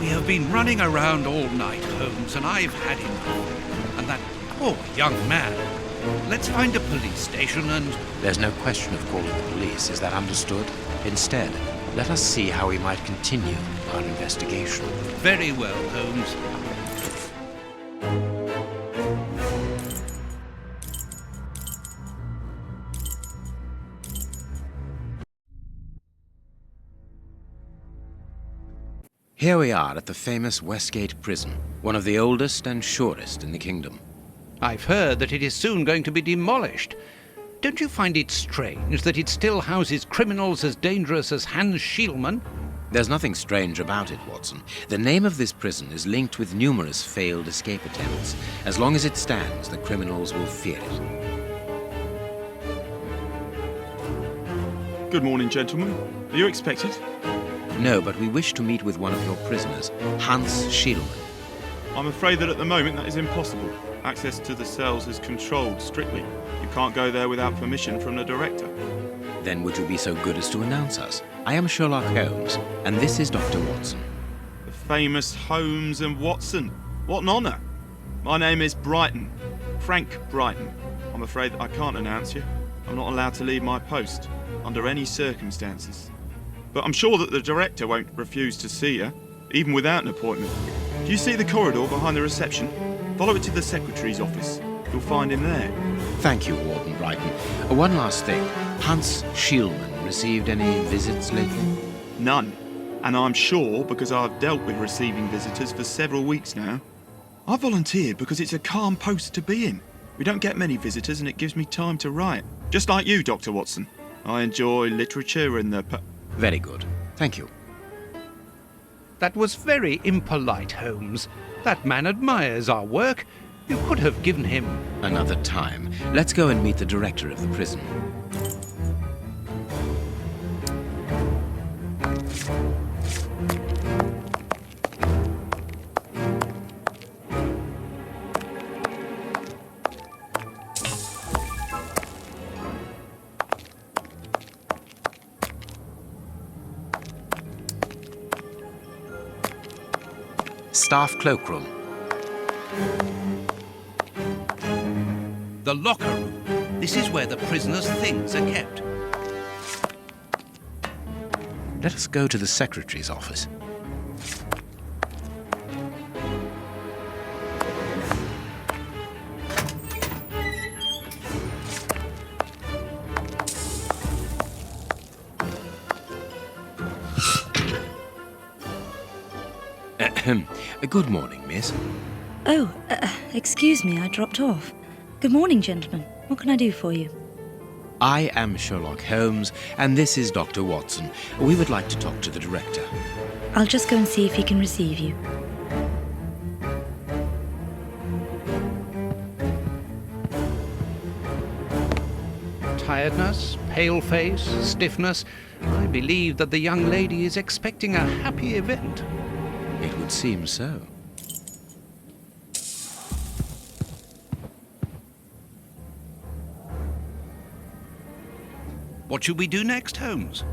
We have been running around all night, Holmes, and I've had enough. And that poor young man. Let's find a police station and... There's no question of calling the police, is that understood? Instead, let us see how we might continue our investigation. Very well, Holmes. Here we are at the famous Westgate prison, one of the oldest and surest in the kingdom. I've heard that it is soon going to be demolished. Don't you find it strange that it still houses criminals as dangerous as Hans Schielmann? There's nothing strange about it, Watson. The name of this prison is linked with numerous failed escape attempts. As long as it stands, the criminals will fear it. Good morning, gentlemen. Are you expected? No, but we wish to meet with one of your prisoners, Hans Schielmann. I'm afraid that at the moment that is impossible. Access to the cells is controlled strictly. You can't go there without permission from the director. Then would you be so good as to announce us? I am Sherlock Holmes, and this is Dr. Watson. The famous Holmes and Watson. What an honour. My name is Brighton. Frank Brighton. I'm afraid that I can't announce you. I'm not allowed to leave my post, under any circumstances. But I'm sure that the director won't refuse to see you, even without an appointment. Do you see the corridor behind the reception? Follow it to the secretary's office. You'll find him there. Thank you, Warden Brighton. One last thing. Hans Schielmann received any visits lately? None. And I'm sure because I've dealt with receiving visitors for several weeks now. I volunteered because it's a calm post to be in. We don't get many visitors and it gives me time to write. Just like you, Dr. Watson. I enjoy literature and the... Very good. Thank you. That was very impolite, Holmes. That man admires our work. You could have given him... Another time. Let's go and meet the director of the prison. Staff cloakroom. The locker room. This is where the prisoners' things are kept. Let us go to the secretary's office. Good morning, miss. Oh, excuse me, I dropped off. Good morning, gentlemen. What can I do for you? I am Sherlock Holmes, and this is Dr. Watson. We would like to talk to the director. I'll just go and see if he can receive you. Tiredness, pale face, stiffness. I believe that the young lady is expecting a happy event. It would seem so. What should we do next, Holmes?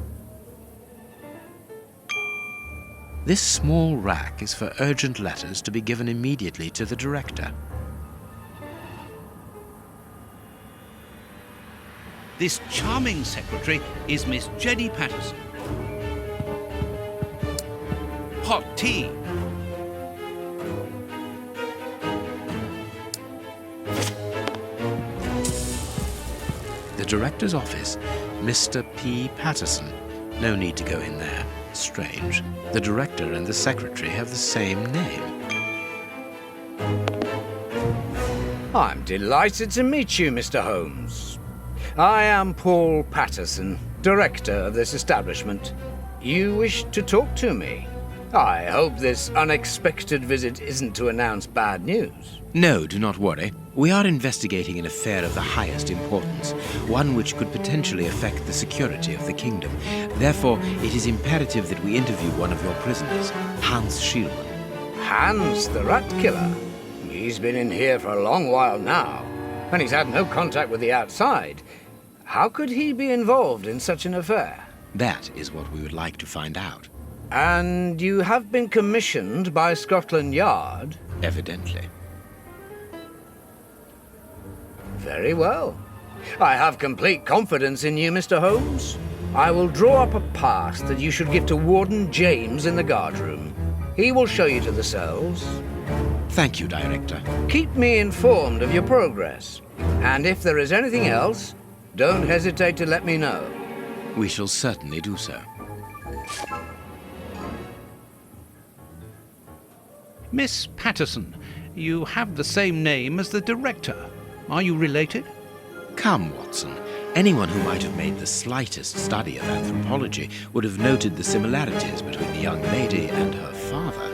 This small rack is for urgent letters to be given immediately to the director. This charming secretary is Miss Jenny Patterson. Hot tea. The director's office, Mr. P. Patterson. No need to go in there. Strange. The director and the secretary have the same name. I'm delighted to meet you, Mr. Holmes. I am Paul Patterson, director of this establishment. You wish to talk to me? I hope this unexpected visit isn't to announce bad news. No, do not worry. We are investigating an affair of the highest importance, one which could potentially affect the security of the kingdom. Therefore, it is imperative that we interview one of your prisoners, Hans Schielmann. Hans, the rat killer? He's been in here for a long while now, and he's had no contact with the outside. How could he be involved in such an affair? That is what we would like to find out. And you have been commissioned by Scotland Yard? Evidently. Very well. I have complete confidence in you, Mr. Holmes. I will draw up a pass that you should give to Warden James in the guardroom. He will show you to the cells. Thank you, Director. Keep me informed of your progress. And if there is anything else, don't hesitate to let me know. We shall certainly do so. Miss Patterson, you have the same name as the director. Are you related? Come, Watson. Anyone who might have made the slightest study of anthropology would have noted the similarities between the young lady and her father.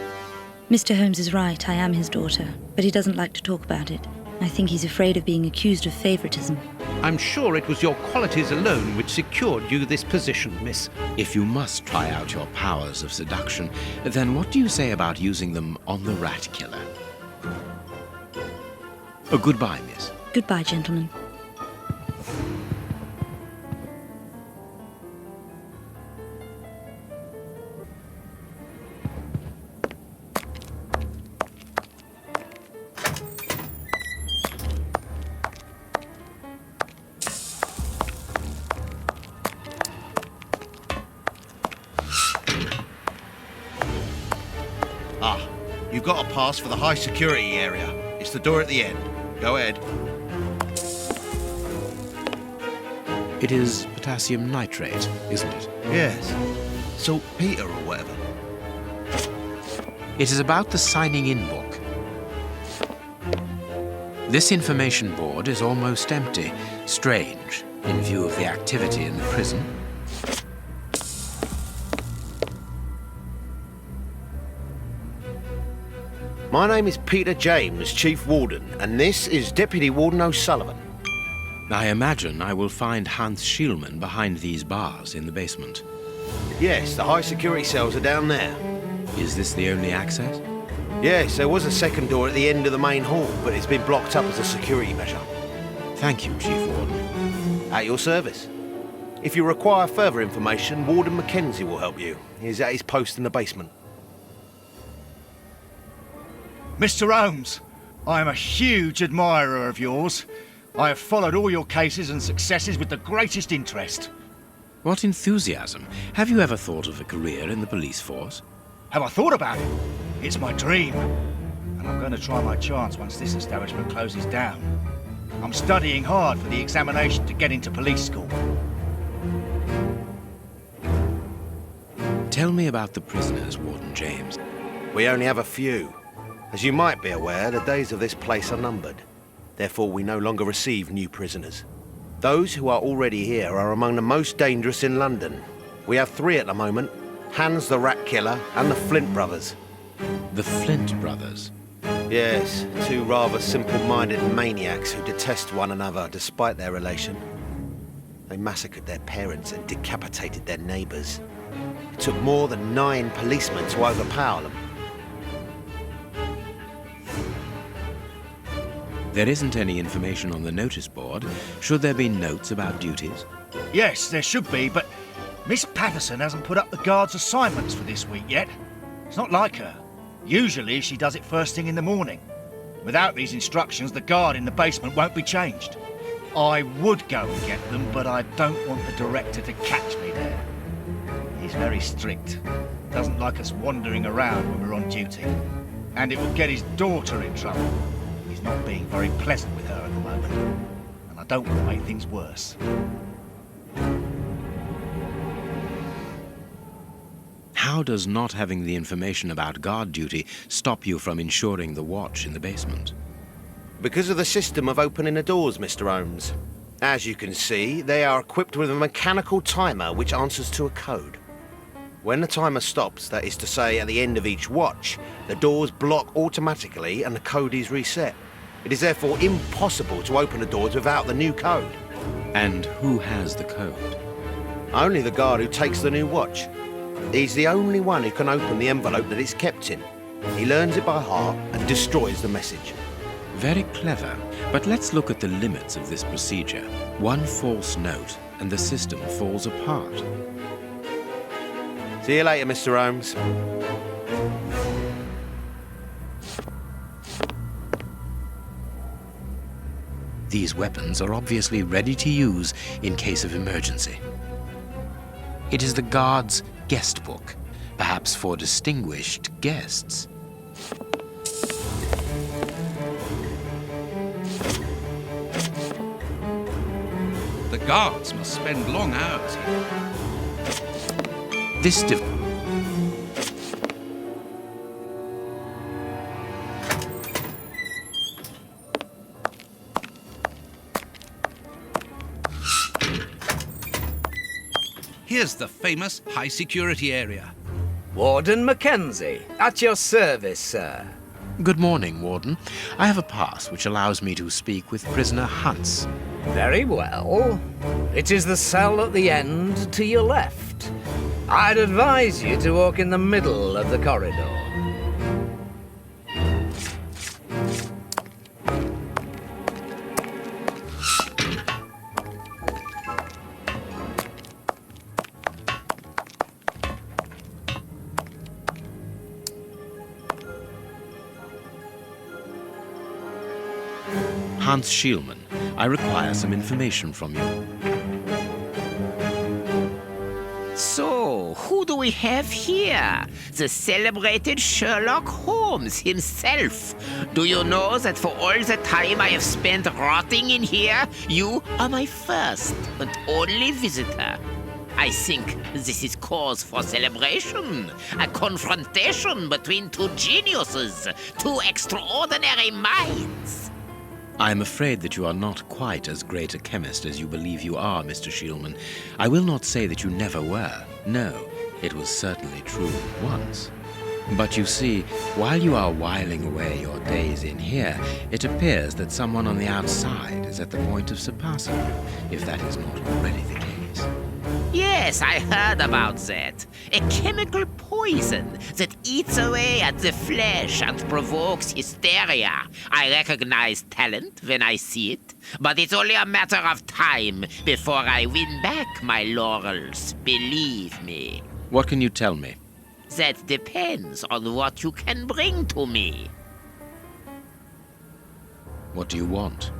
Mr. Holmes is right, I am his daughter, but he doesn't like to talk about it. I think he's afraid of being accused of favoritism. I'm sure it was your qualities alone which secured you this position, miss. If you must try out your powers of seduction, then what do you say about using them on the rat killer? Goodbye, miss. Goodbye, gentlemen. You've got a pass for the high security area. It's the door at the end. Go ahead. It is potassium nitrate, isn't it? Yes. Saltpeter or whatever. It is about the signing-in book. This information board is almost empty. Strange, in view of the activity in the prison. My name is Peter James, Chief Warden, and this is Deputy Warden O'Sullivan. I imagine I will find Hans Schielmann behind these bars in the basement. Yes, the high security cells are down there. Is this the only access? Yes, there was a second door at the end of the main hall, but it's been blocked up as a security measure. Thank you, Chief Warden. At your service. If you require further information, Warden Mackenzie will help you. He's at his post in the basement. Mr. Holmes, I am a huge admirer of yours. I have followed all your cases and successes with the greatest interest. What enthusiasm. Have you ever thought of a career in the police force? Have I thought about it? It's my dream. And I'm going to try my chance once this establishment closes down. I'm studying hard for the examination to get into police school. Tell me about the prisoners, Warden James. We only have a few. As you might be aware, the days of this place are numbered. Therefore, we no longer receive new prisoners. Those who are already here are among the most dangerous in London. We have 3 at the moment, Hans the Rat Killer and the Flint brothers. The Flint brothers? Yes, 2 rather simple-minded maniacs who detest one another despite their relation. They massacred their parents and decapitated their neighbours. It took more than 9 policemen to overpower them. There isn't any information on the notice board. Should there be notes about duties? Yes, there should be, but Miss Patterson hasn't put up the guard's assignments for this week yet. It's not like her. Usually she does it first thing in the morning. Without these instructions, the guard in the basement won't be changed. I would go and get them, but I don't want the director to catch me there. He's very strict. Doesn't like us wandering around when we're on duty. And it would get his daughter in trouble. He's not being very pleasant with her at the moment. And I don't want to make things worse. How does not having the information about guard duty stop you from ensuring the watch in the basement? Because of the system of opening the doors, Mr. Holmes. As you can see, they are equipped with a mechanical timer which answers to a code. When the timer stops, that is to say at the end of each watch, the doors block automatically and the code is reset. It is therefore impossible to open the doors without the new code. And who has the code? Only the guard who takes the new watch. He's the only one who can open the envelope that it's kept in. He learns it by heart and destroys the message. Very clever. But let's look at the limits of this procedure. One false note and the system falls apart. See you later, Mr. Holmes. These weapons are obviously ready to use in case of emergency. It is the guard's guest book, perhaps for distinguished guests. The guards must spend long hours here. This Here's the famous high-security area. Warden Mackenzie, at your service, sir. Good morning, Warden. I have a pass which allows me to speak with prisoner Hunts. Very well. It is the cell at the end to your left. I'd advise you to walk in the middle of the corridor. Hans Schielman, I require some information from you. So, who do we have here? The celebrated Sherlock Holmes himself. Do you know that for all the time I have spent rotting in here, you are my first and only visitor? I think this is cause for celebration. A confrontation between two geniuses, two extraordinary minds. I am afraid that you are not quite as great a chemist as you believe you are, Mr. Schielman. I will not say that you never were. No, it was certainly true once. But you see, while you are whiling away your days in here, it appears that someone on the outside is at the point of surpassing you, if that is not already the case. Yes, I heard about that. A chemical poison that eats away at the flesh and provokes hysteria. I recognize talent when I see it, but it's only a matter of time before I win back my laurels, believe me. What can you tell me? That depends on what you can bring to me. What do you want?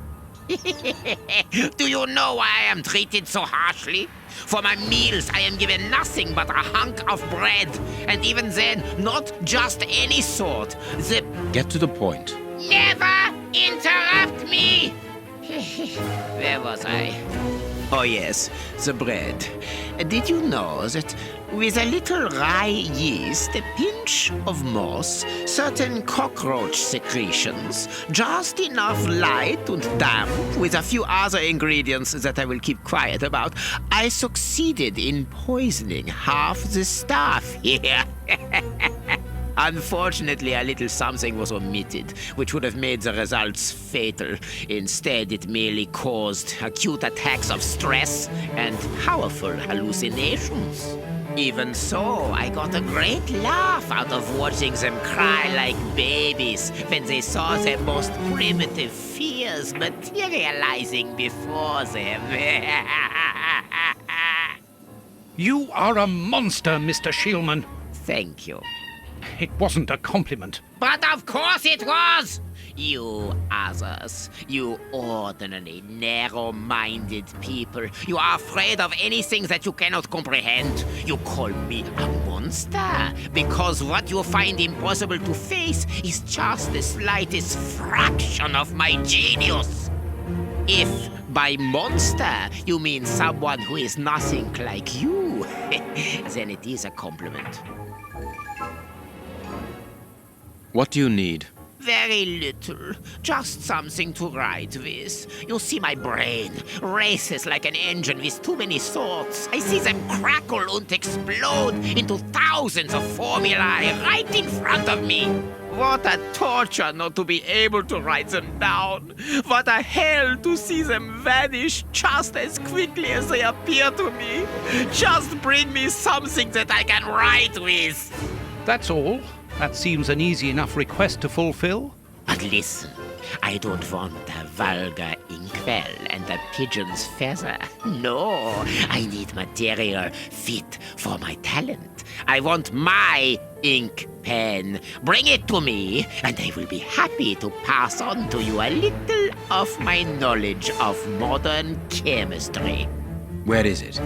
Do you know why I am treated so harshly? For my meals, I am given nothing but a hunk of bread, and even then, not just any sort. Get to the point. Never interrupt me! Where was I? Oh yes, the bread. Did you know that with a little rye yeast, a pinch of moss, certain cockroach secretions, just enough light and damp, with a few other ingredients that I will keep quiet about, I succeeded in poisoning half the staff here. Unfortunately, a little something was omitted, which would have made the results fatal. Instead, it merely caused acute attacks of stress and powerful hallucinations. Even so, I got a great laugh out of watching them cry like babies when they saw their most primitive fears materializing before them. You are a monster, Mr. Schielman. Thank you. It wasn't a compliment. But of course it was! You others, you ordinary, narrow-minded people, you are afraid of anything that you cannot comprehend. You call me a monster because what you find impossible to face is just the slightest fraction of my genius. If by monster you mean someone who is nothing like you, then it is a compliment. What do you need? Very little. Just something to write with. You see, my brain races like an engine with too many thoughts. I see them crackle and explode into thousands of formulae right in front of me. What a torture not to be able to write them down. What a hell to see them vanish just as quickly as they appear to me. Just bring me something that I can write with. That's all. That seems an easy enough request to fulfill. But listen, I don't want a vulgar inkwell and a pigeon's feather. No, I need material fit for my talent. I want my ink pen. Bring it to me, and I will be happy to pass on to you a little of my knowledge of modern chemistry. Where is it?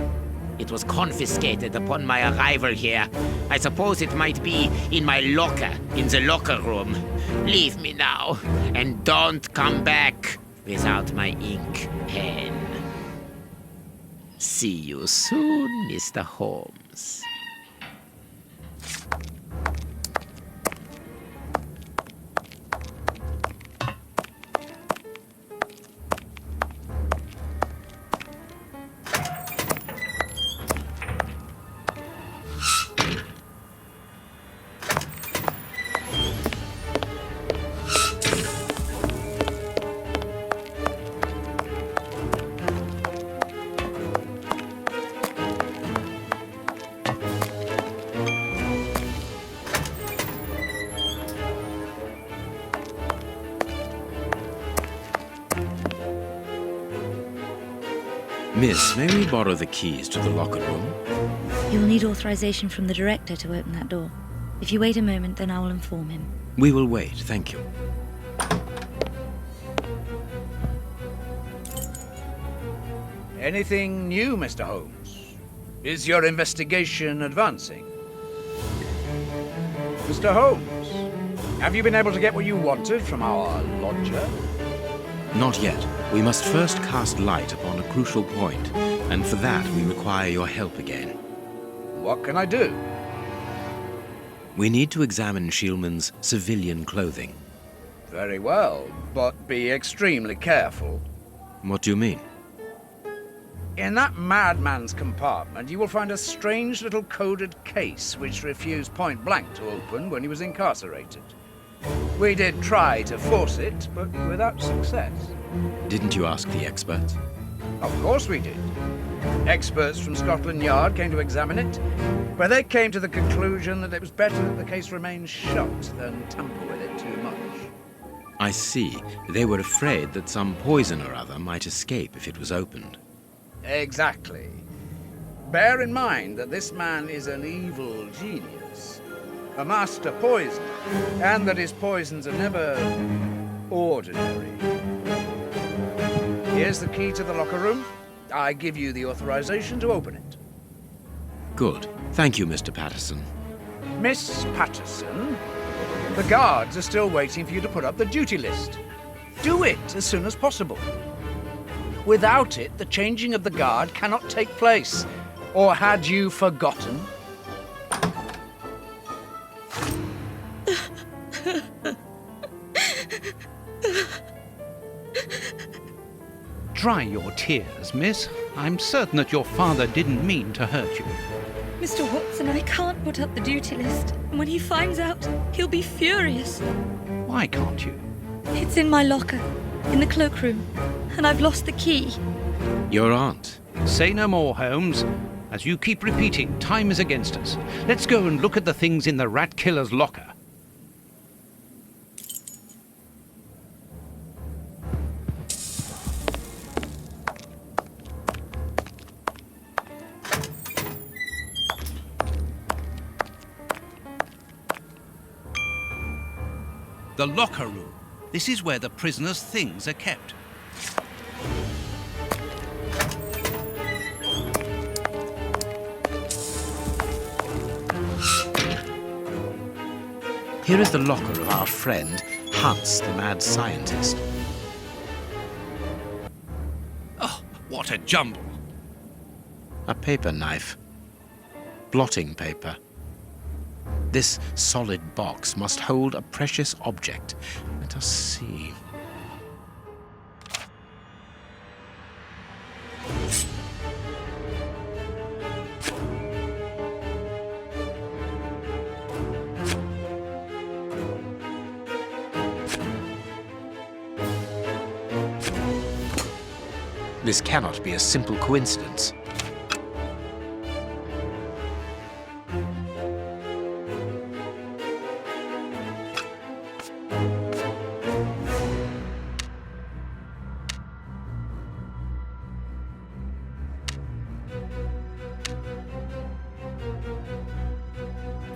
It was confiscated upon my arrival here. I suppose it might be in my locker, in the locker room. Leave me now, and don't come back without my ink pen. See you soon, Mr. Holmes. Miss, may we borrow the keys to the locker room? You'll need authorization from the director to open that door. If you wait a moment, then I will inform him. We will wait, thank you. Anything new, Mr. Holmes? Is your investigation advancing? Mr. Holmes, have you been able to get what you wanted from our lodger? Not yet. We must first cast light upon a crucial point, and for that we require your help again. What can I do? We need to examine Shieldman's civilian clothing. Very well, but be extremely careful. What do you mean? In that madman's compartment, you will find a strange little coded case which refused point blank to open when he was incarcerated. We did try to force it, but without success. Didn't you ask the experts? Of course we did. Experts from Scotland Yard came to examine it, but they came to the conclusion that it was better that the case remained shut than tamper with it too much. I see. They were afraid that some poison or other might escape if it was opened. Exactly. Bear in mind that this man is an evil genius, a master poisoner, and that his poisons are never ordinary. Here's the key to the locker room. I give you the authorization to open it. Good. Thank you, Mr. Patterson. Miss Patterson, the guards are still waiting for you to put up the duty list. Do it as soon as possible. Without it, the changing of the guard cannot take place. Or had you forgotten? Dry your tears, miss. I'm certain that your father didn't mean to hurt you. Mr. Watson, I can't put up the duty list. And when he finds out, he'll be furious. Why can't you? It's in my locker, in the cloakroom, and I've lost the key. Your aunt. Say no more, Holmes. As you keep repeating, time is against us. Let's go and look at the things in the rat killer's locker. The locker room. This is where the prisoner's things are kept. Here is the locker of our friend, Hans, the mad scientist. Oh, what a jumble. A paper knife. Blotting paper. This solid box must hold a precious object. Let us see. This cannot be a simple coincidence.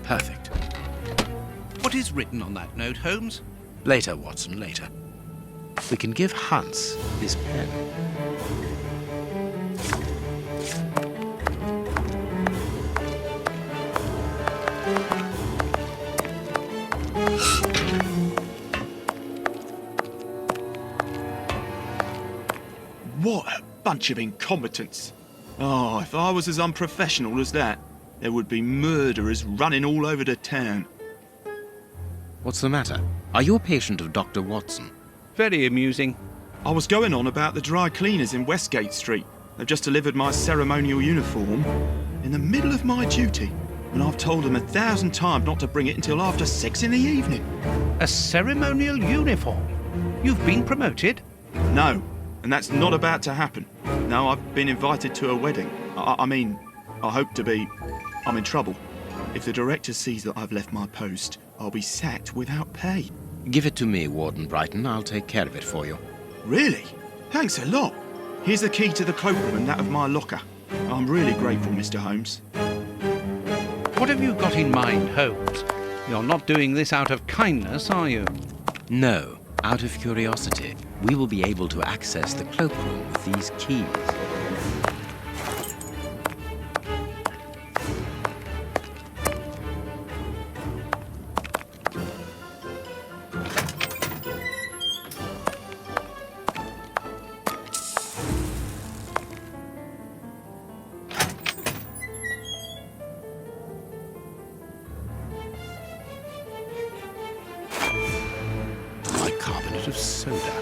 Perfect. What is written on that note, Holmes? Later, Watson, later. We can give Hans this pen. What a bunch of incompetents. Oh, if I was as unprofessional as that, there would be murderers running all over the town. What's the matter? Are you a patient of Dr. Watson? Very amusing. I was going on about the dry cleaners in Westgate Street. They've just delivered my ceremonial uniform in the middle of my duty, and I've told them 1,000 times not to bring it until after 6 in the evening. A ceremonial uniform? You've been promoted? No, and that's not about to happen. No, I've been invited to a wedding. I mean, I hope to be. I'm in trouble. If the director sees that I've left my post, I'll be sacked without pay. Give it to me, Warden Brighton. I'll take care of it for you. Really? Thanks a lot. Here's the key to the cloakroom and that of my locker. I'm really grateful, Mr. Holmes. What have you got in mind, Holmes? You're not doing this out of kindness, are you? No, out of curiosity. We will be able to access the cloakroom with these keys. Bicarbonate of soda.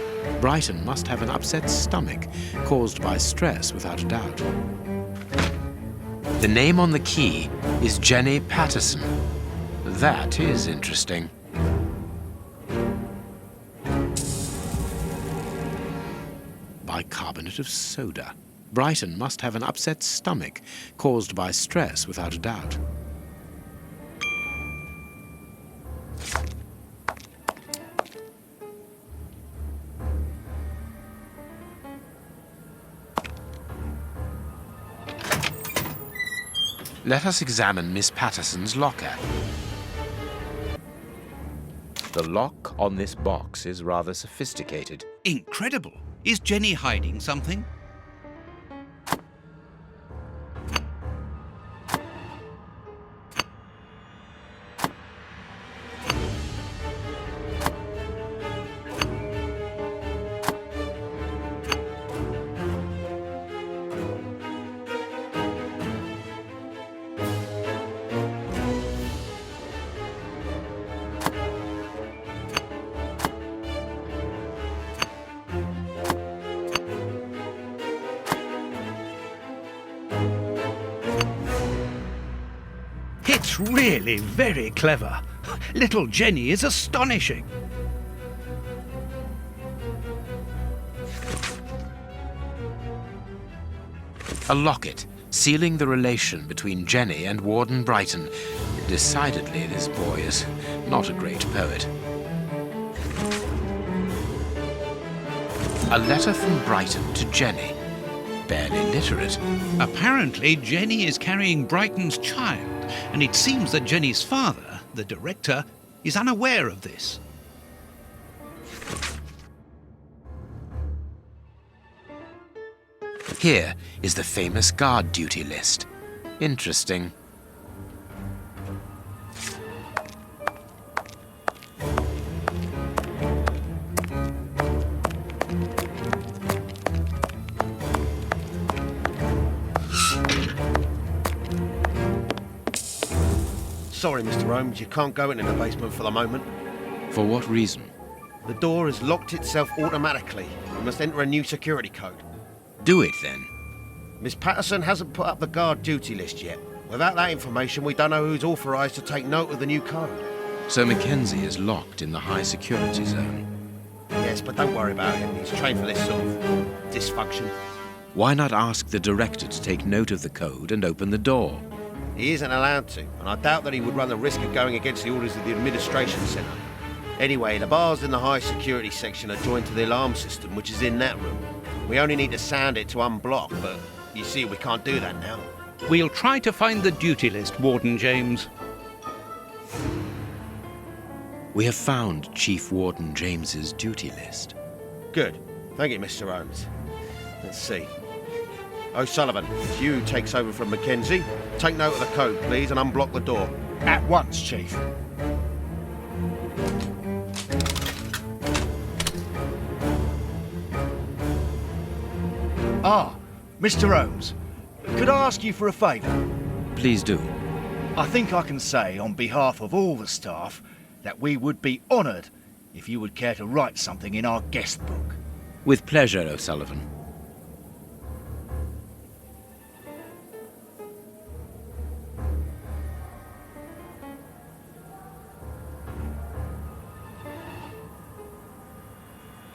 Brighton must have an upset stomach, caused by stress without a doubt. The name on the key is Jenny Patterson. That is interesting. Bicarbonate of soda. Brighton must have an upset stomach, caused by stress without a doubt. Let us examine Miss Patterson's locker. The lock on this box is rather sophisticated. Incredible. Is Jenny hiding something? It's really very clever. Little Jenny is astonishing. A locket, sealing the relation between Jenny and Warden Brighton. Decidedly, this boy is not a great poet. A letter from Brighton to Jenny. Barely literate. Apparently, Jenny is carrying Brighton's child, and it seems that Jenny's father, the director, is unaware of this. Here is the famous guard duty list. Interesting. Sorry, Mr. Holmes, you can't go into the basement for the moment. For what reason? The door has locked itself automatically. We must enter a new security code. Do it then. Miss Patterson hasn't put up the guard duty list yet. Without that information, we don't know who's authorised to take note of the new code. So Mackenzie is locked in the high security zone. Yes, but don't worry about him. He's trained for this sort of dysfunction. Why not ask the director to take note of the code and open the door? He isn't allowed to, and I doubt that he would run the risk of going against the orders of the administration centre. Anyway, the bars in the high security section are joined to the alarm system, which is in that room. We only need to sound it to unblock, but you see, we can't do that now. We'll try to find the duty list, Warden James. We have found Chief Warden James's duty list. Good. Thank you, Mr. Holmes. Let's see. O'Sullivan, Hugh takes over from Mackenzie. Take note of the code, please, and unblock the door. At once, Chief. Ah, Mr. Holmes, could I ask you for a favour? Please do. I think I can say on behalf of all the staff that we would be honoured if you would care to write something in our guest book. With pleasure, O'Sullivan.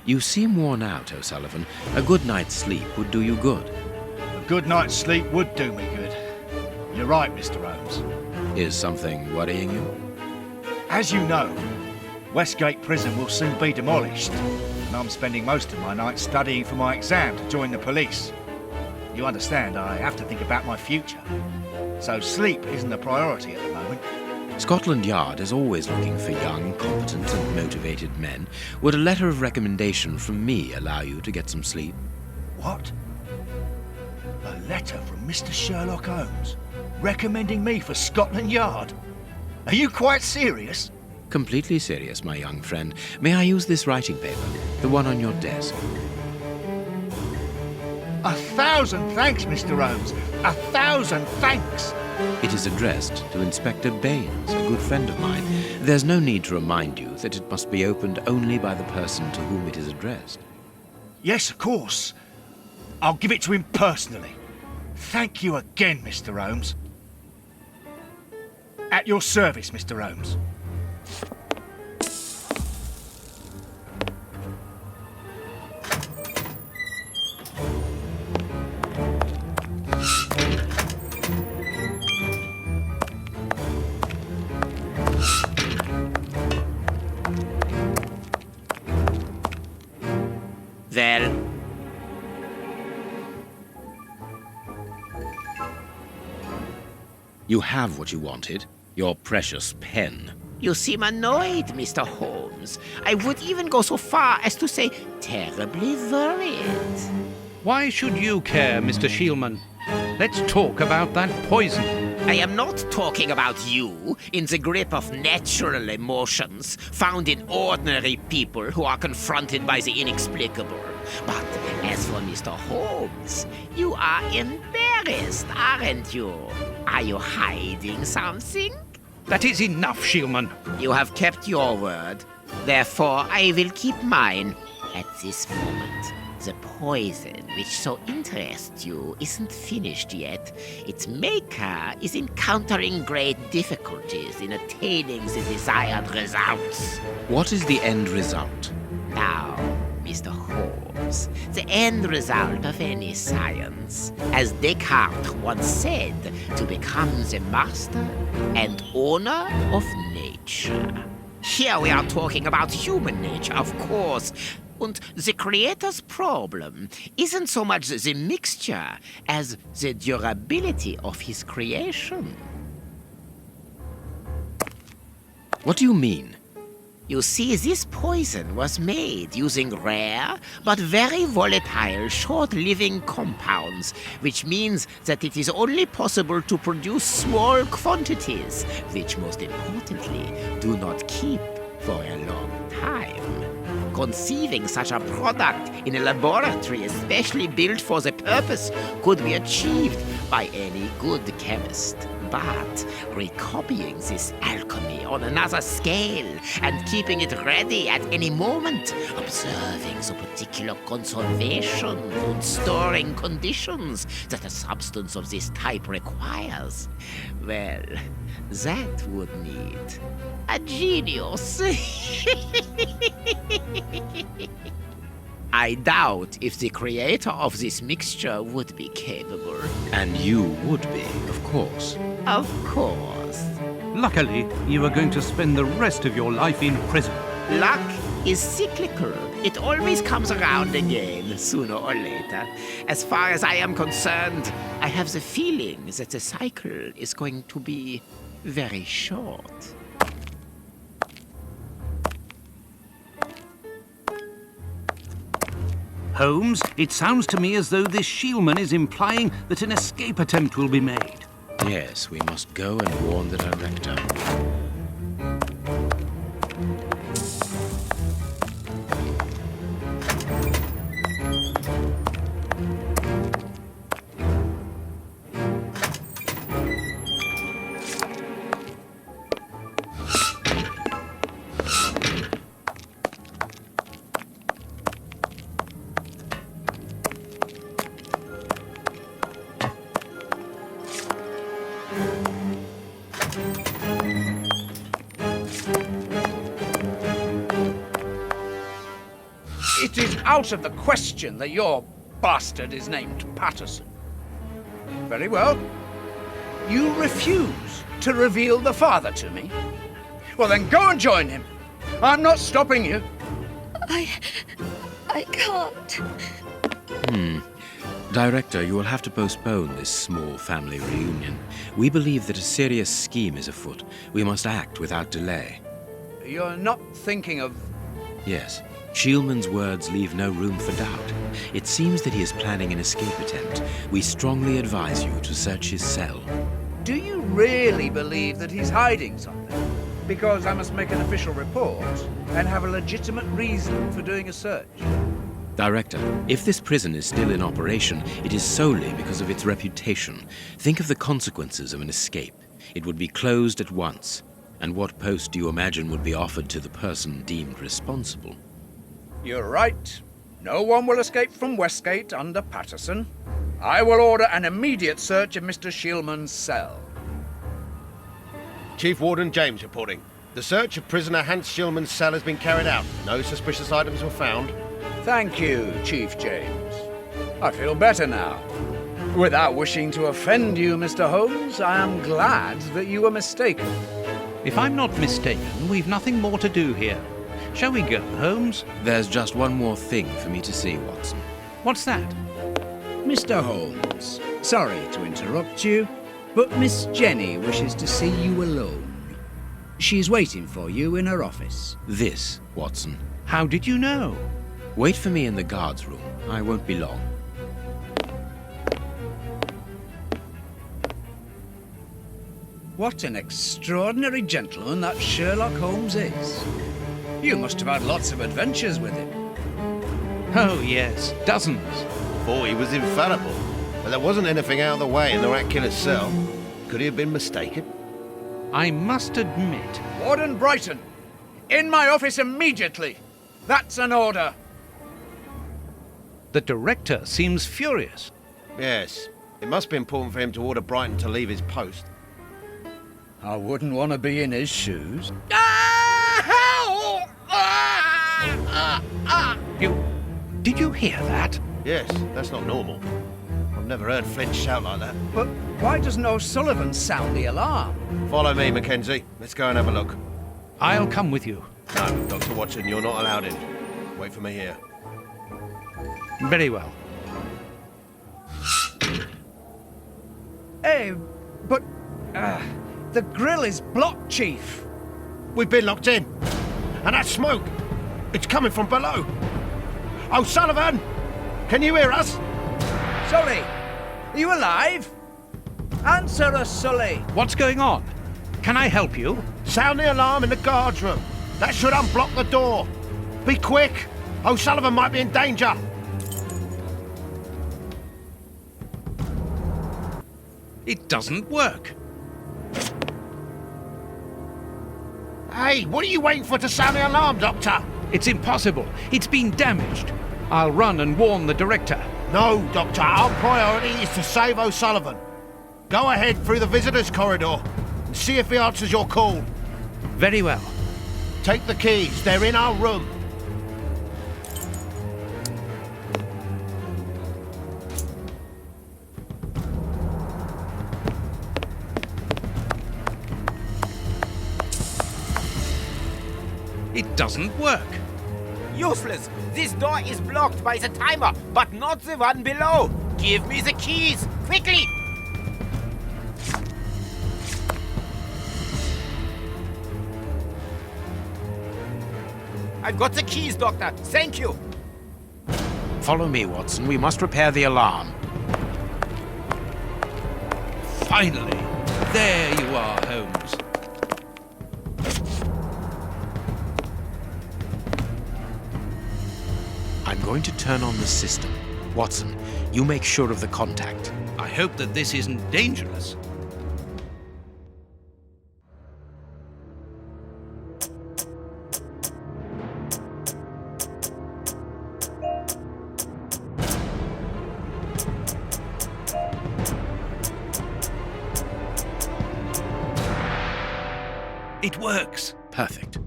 You seem worn out, O'Sullivan. A good night's sleep would do you good. A good night's sleep would do me good. You're right, Mr. Holmes. Is something worrying you? As you know, Westgate Prison will soon be demolished, and I'm spending most of my nights studying for my exam to join the police. You understand, I have to think about my future. So sleep isn't a priority at the moment. Scotland Yard is always looking for young, competent and motivated men. Would a letter of recommendation from me allow you to get some sleep? What? A letter from Mr. Sherlock Holmes recommending me for Scotland Yard? Are you quite serious? Completely serious, my young friend. May I use this writing paper? The one on your desk. 1,000 thanks, Mr. Holmes. 1,000 thanks. It is addressed to Inspector Baines, a good friend of mine. There's no need to remind you that it must be opened only by the person to whom it is addressed. Yes, of course. I'll give it to him personally. Thank you again, Mr. Holmes. At your service, Mr. Holmes. Well, You have what you wanted, your precious pen. you seem annoyed, Mr. Holmes. I would even go so far as to say terribly worried. Why should you care, Mr. Shielman? Let's talk about that poison. I am not talking about you in the grip of natural emotions found in ordinary people who are confronted by the inexplicable. But as for Mr. Holmes, you are embarrassed, aren't you? Are you hiding something? That is enough, Shielman. You have kept your word. Therefore, I will keep mine. At this moment, the poison which so interests you isn't finished yet. Its maker is encountering great difficulties in attaining the desired results. What is the end result? Now, Mr. Holmes, the end result of any science, as Descartes once said, to become the master and owner of nature. Here we are talking about human nature, of course. And the creator's problem isn't so much the mixture as the durability of his creation. What do you mean? You see, this poison was made using rare but very volatile short-living compounds, which means that it is only possible to produce small quantities, which most importantly do not keep for a long time. Conceiving such a product in a laboratory especially built for the purpose could be achieved by any good chemist. But recopying this alchemy on another scale and keeping it ready at any moment, observing the particular conservation and storing conditions that a substance of this type requires, well, that would need a genius. I doubt if the creator of this mixture would be capable. And you would be, of course. Of course. Luckily, you are going to spend the rest of your life in prison. Luck is cyclical. It always comes around again, sooner or later. As far as I am concerned, I have the feeling that the cycle is going to be very short. Holmes, it sounds to me as though this Shielman is implying that an escape attempt will be made. Yes, we must go and warn the director. It is out of the question that your bastard is named Patterson. Very well. You refuse to reveal the father to me? Well, then go and join him. I'm not stopping you. I can't. Director, you will have to postpone this small family reunion. We believe that a serious scheme is afoot. We must act without delay. You're not thinking of... Yes. Shielman's words leave no room for doubt. It seems that he is planning an escape attempt. We strongly advise you to search his cell. Do you really believe that he's hiding something? Because I must make an official report and have a legitimate reason for doing a search. Director, if this prison is still in operation, it is solely because of its reputation. Think of the consequences of an escape. It would be closed at once. And what post do you imagine would be offered to the person deemed responsible? You're right. No one will escape from Westgate under Patterson. I will order an immediate search of Mr. Shielman's cell. Chief Warden James reporting. The search of prisoner Hans Shielman's cell has been carried out. No suspicious items were found. Thank you, Chief James. I feel better now. Without wishing to offend you, Mr. Holmes, I am glad that you were mistaken. If I'm not mistaken, we've nothing more to do here. Shall we go, Holmes? There's just one more thing for me to see, Watson. What's that? Mr. Holmes, sorry to interrupt you, but Miss Jenny wishes to see you alone. She's waiting for you in her office. This, Watson. How did you know? Wait for me in the guard's room. I won't be long. What an extraordinary gentleman that Sherlock Holmes is. You must have had lots of adventures with him. Oh, yes, dozens. Thought he was infallible. But there wasn't anything out of the way in the rat killer's cell. Could he have been mistaken? I must admit, Warden Brighton, in my office immediately. That's an order. the director seems furious. Yes. It must be important for him to order Brighton to leave his post. I wouldn't want to be in his shoes. Did you hear that? Yes, that's not normal. I've never heard Flint shout like that. But why doesn't O'Sullivan sound the alarm? Follow me, Mackenzie. Let's go and have a look. I'll come with you. No, Dr. Watson, you're not allowed in. Wait for me here. Very well. Hey, but the grill is blocked, Chief. We've been locked in. And that smoke, it's coming from below. O'Sullivan, can you hear us? Sully, are you alive? Answer us, Sully. What's going on? Can I help you? Sound the alarm in the guard's room. That should unblock the door. Be quick. O'Sullivan might be in danger. It doesn't work. Hey, what are you waiting for to sound the alarm, Doctor? It's impossible. It's been damaged. I'll run and warn the director. No, Doctor. Our priority is to save O'Sullivan. Go ahead through the visitors' corridor and see if he answers your call. Very well. Take the keys. They're in our room. It doesn't work. Useless! This door is blocked by the timer, but not the one below! Give me the keys! Quickly! I've got the keys, Doctor. Thank you. Follow me, Watson. We must repair the alarm. Finally! There you are, Holmes. I'm going to turn on the system. Watson, you make sure of the contact. I hope that this isn't dangerous. It works. Perfect.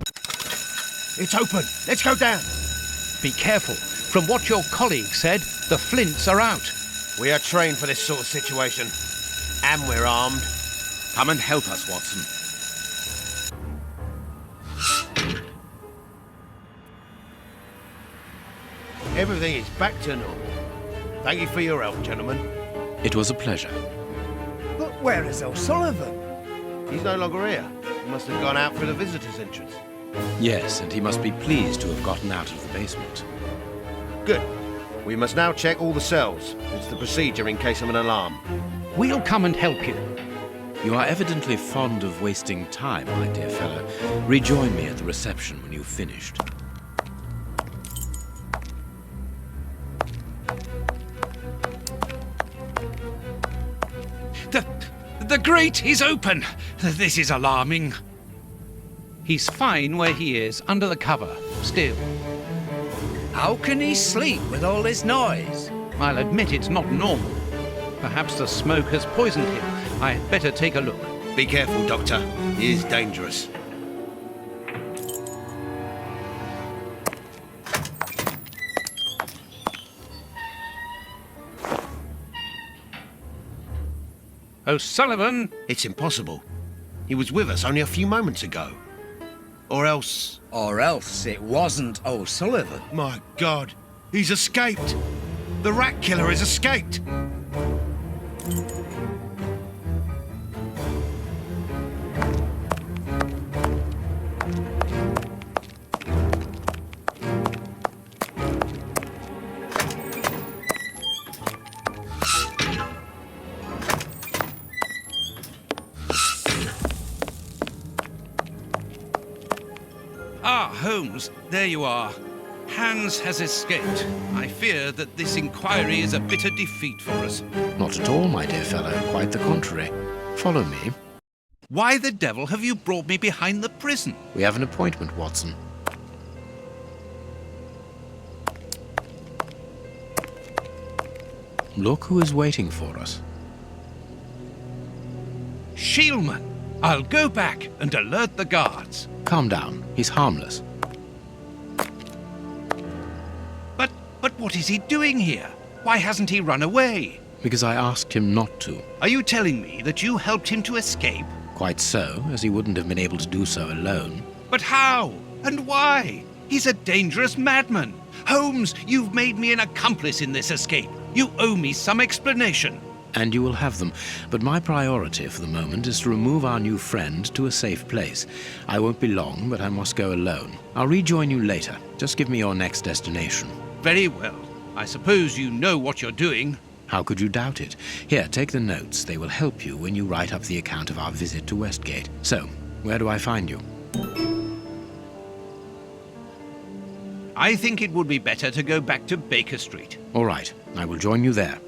It's open. Let's go down. Be careful. From what your colleague said, the flints are out. We are trained for this sort of situation. And we're armed. Come and help us, Watson. Everything is back to normal. Thank you for your help, gentlemen. It was a pleasure. But where is O'Sullivan? He's no longer here. He must have gone out through the visitor's entrance. Yes, and he must be pleased to have gotten out of the basement. Good. We must now check all the cells. It's the procedure in case of an alarm. We'll come and help you. You are evidently fond of wasting time, my dear fellow. Rejoin me at the reception when you've finished. The grate is open. This is alarming. He's fine where he is, under the cover, still. How can he sleep with all this noise? I'll admit it's not normal. Perhaps the smoke has poisoned him. I had better take a look. Be careful, Doctor. He is dangerous. O'Sullivan! It's impossible. He was with us only a few moments ago. Or else... Or else it wasn't O'Sullivan. My God, he's escaped! The rat killer has escaped! Ah, Holmes, there you are. Hans has escaped. I fear that this inquiry is a bitter defeat for us. Not at all, my dear fellow. Quite the contrary. Follow me. Why the devil have you brought me behind the prison? We have an appointment, Watson. Look who is waiting for us. Shieldman! I'll go back and alert the guards. Calm down. He's harmless. But what is he doing here? Why hasn't he run away? Because I asked him not to. Are you telling me that you helped him to escape? Quite so, as he wouldn't have been able to do so alone. But how? And why? He's a dangerous madman. Holmes, you've made me an accomplice in this escape. You owe me some explanation. And you will have them. But my priority for the moment is to remove our new friend to a safe place. I won't be long, but I must go alone. I'll rejoin you later. Just give me your next destination. Very well. I suppose you know what you're doing. How could you doubt it? Here, take the notes. They will help you when you write up the account of our visit to Westgate. So, where do I find you? I think it would be better to go back to Baker Street. All right, I will join you there.